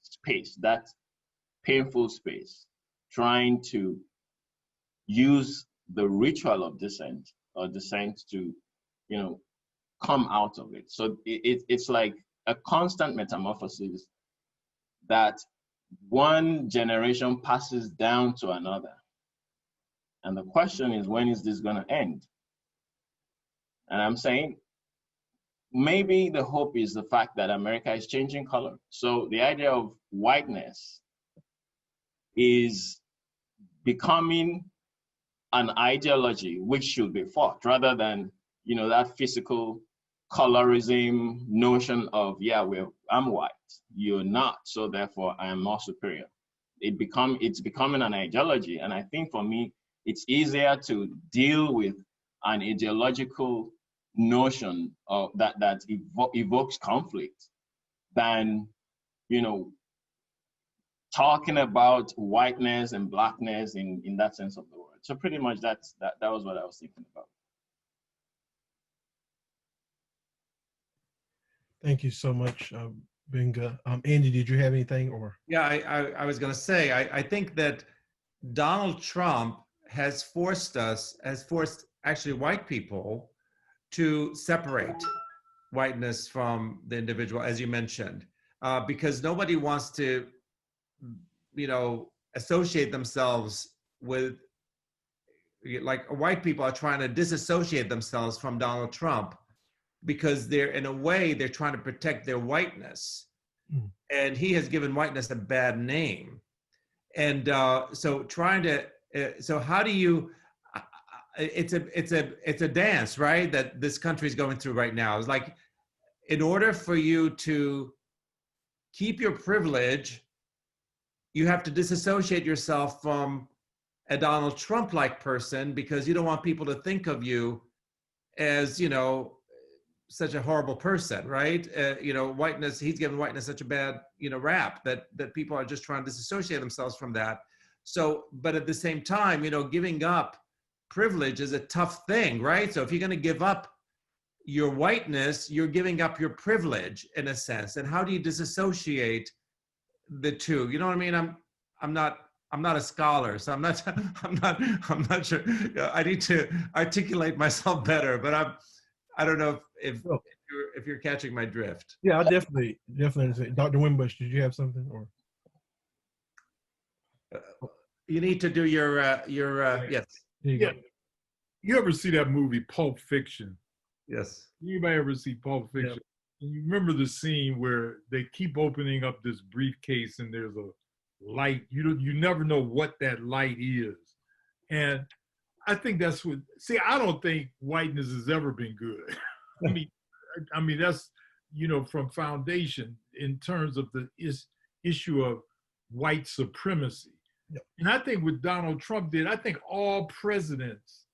space, that painful space, trying to use the ritual of dissent to, come out of it. So it's like a constant metamorphosis that one generation passes down to another. And the question is, when is this going to end? And I'm saying, maybe the hope is the fact that America is changing color. So the idea of whiteness is becoming an ideology which should be fought, rather than, that physical colorism notion of, I'm white, you're not, so therefore I am more superior. It's becoming an ideology. And I think for me, it's easier to deal with an ideological notion of that evokes conflict than, talking about whiteness and Blackness in that sense of the word. So pretty much that was what I was thinking about. Thank you so much, Benga. Andy, did you have anything? Or yeah, I was going to say, I think that Donald Trump has forced actually white people to separate whiteness from the individual, as you mentioned, because nobody wants to, associate themselves with, like, white people are trying to disassociate themselves from Donald Trump because in a way, they're trying to protect their whiteness. And he has given whiteness a bad name. And so how do you, it's a dance, right? That this country is going through right now. It's like, in order for you to keep your privilege, you have to disassociate yourself from a Donald Trump-like person, because you don't want people to think of you as, such a horrible person, right? You know, whiteness, he's given whiteness such a bad, you know, rap that people are just trying to disassociate themselves from that. So, but at the same time, you know, giving up privilege is a tough thing, right? So if you're going to give up your whiteness, you're giving up your privilege in a sense. And how do you disassociate the two? You know what I mean? I'm not a scholar, so I'm not sure. I need to articulate myself better, but I don't know if you're catching my drift. Yeah, I definitely understand. Dr. Wimbush, did you have something or? You need to do your yes. Yeah. You ever see that movie Pulp Fiction? Yes. Anybody ever see Pulp Fiction? Yeah. You remember the scene where they keep opening up this briefcase and there's a light. You never know what that light is. And I think that's what, see, I don't think whiteness has ever been good. I mean, that's, you know, from foundation in terms of the issue of white supremacy. Yep. And I think what Donald Trump did, I think all presidents,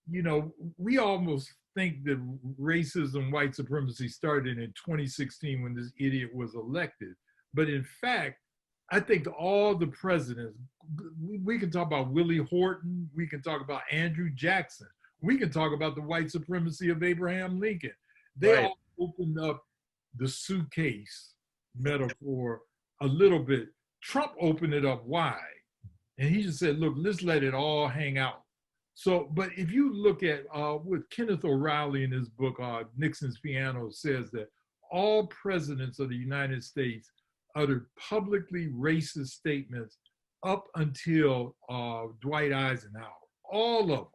you know, we almost think that racism, white supremacy started in 2016 when this idiot was elected. But in fact, I think all the presidents, we can talk about Willie Horton, we can talk about Andrew Jackson, we can talk about the white supremacy of Abraham Lincoln. They all opened up the suitcase metaphor a little bit. Trump opened it up wide. And he just said, look, let's let it all hang out. So, but if you look at what Kenneth O'Reilly in his book, Nixon's Piano, says that all presidents of the United States uttered publicly racist statements up until Dwight Eisenhower, all of them.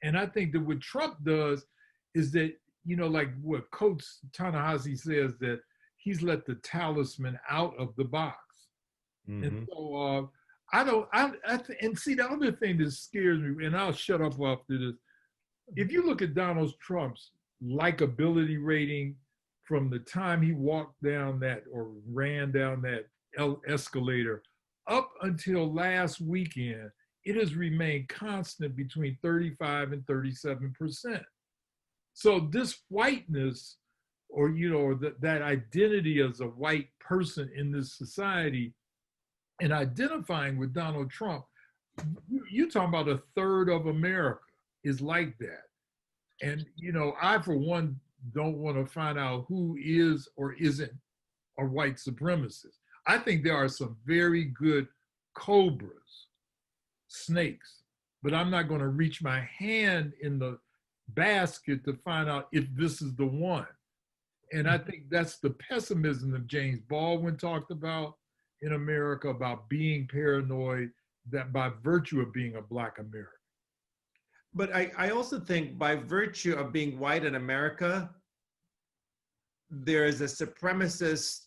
And I think that what Trump does is that, you know, like what Coach Ta-Nehisi says, that he's let the talisman out of the box. Mm-hmm. And so and see, the other thing that scares me, and I'll shut up after this, if you look at Donald Trump's likability rating from the time he walked down that or ran down that escalator up until last weekend, it has remained constant between 35 and 37%. So this whiteness, or, you know, that identity as a white person in this society, and identifying with Donald Trump, you're talking about a third of America is like that. And, you know, I, for one, don't want to find out who is or isn't a white supremacist. I think there are some very good cobras, snakes, but I'm not going to reach my hand in the basket to find out if this is the one. And I think that's the pessimism that James Baldwin talked about in America, about being paranoid, that by virtue of being a Black American. But I also think by virtue of being white in America, there is a supremacist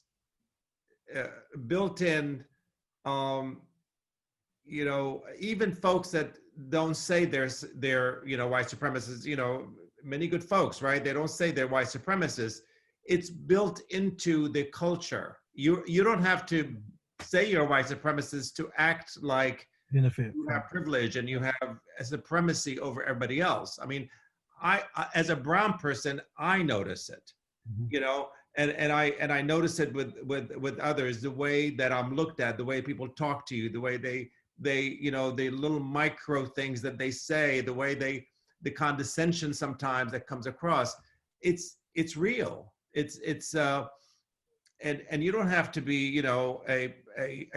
built-in, you know, even folks that don't say they're, you know, white supremacists, you know, many good folks, right? They don't say they're white supremacists. It's built into the culture. You don't have to say you're a white supremacist to act like you have privilege and you have a supremacy over everybody else. I mean, I as a brown person, I notice it, you know, and I notice it with others, the way that I'm looked at, the way people talk to you, the way they you know, the little micro things that they say, the way the condescension sometimes that comes across, it's real. And you don't have to be, you know, a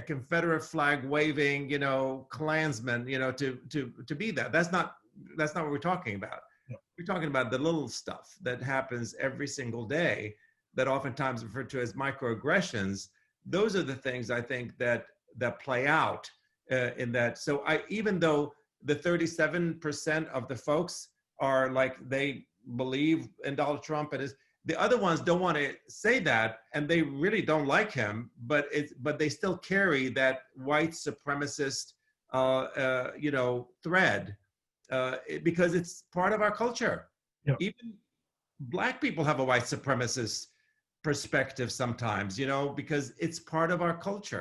Confederate flag waving, you know, Klansman, you know, to be that. That's not what we're talking about. No. We're talking about the little stuff that happens every single day that oftentimes referred to as microaggressions. Those are the things I think that play out in that. So even though the 37% of the folks are like, they believe in Donald Trump and the other ones don't want to say that, and they really don't like him, but they still carry that white supremacist, you know, thread, because it's part of our culture. Yep. Even Black people have a white supremacist perspective sometimes, you know, because it's part of our culture.